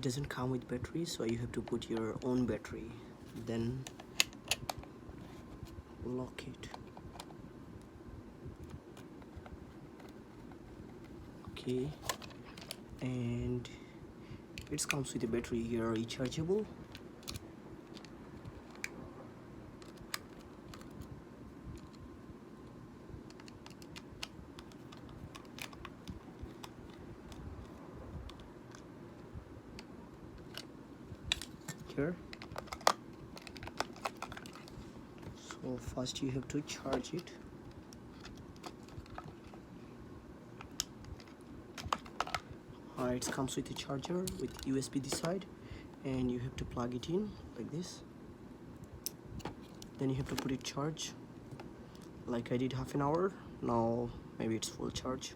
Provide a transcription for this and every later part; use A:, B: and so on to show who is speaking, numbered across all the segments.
A: doesn't come with battery, so you have to put your own battery, then lock it. Okay, and it comes with a battery here, rechargeable. Here, so first you have to charge it. It comes with a charger with USB this side, and you have to plug it in like this. Then you have to put it charge, like I did half an hour. Now maybe it's full charge.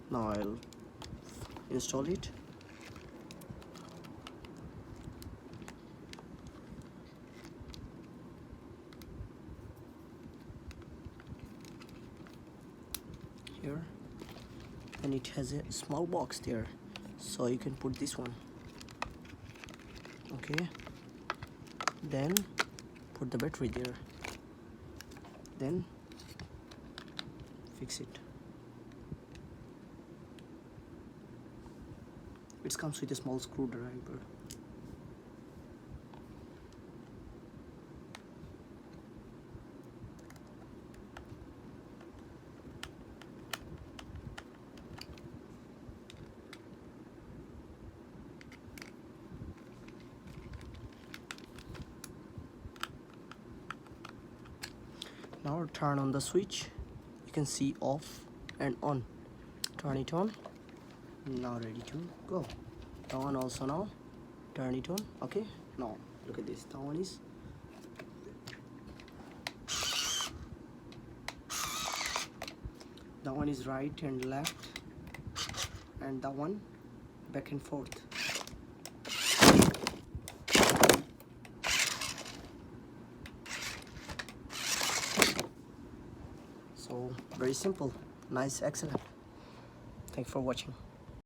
A: Now I'll install it. Here, and it has a small box there, so you can put this one. Okay, then put the battery there, then fix it. It comes with a small screwdriver. Now turn on the switch. You can see off and on. Turn it on. Now ready to go. That one also now. Turn it on. Okay. Now look at this. That one is. That one is right and left, and that one back and forth. So very simple, nice, excellent. Thanks for watching.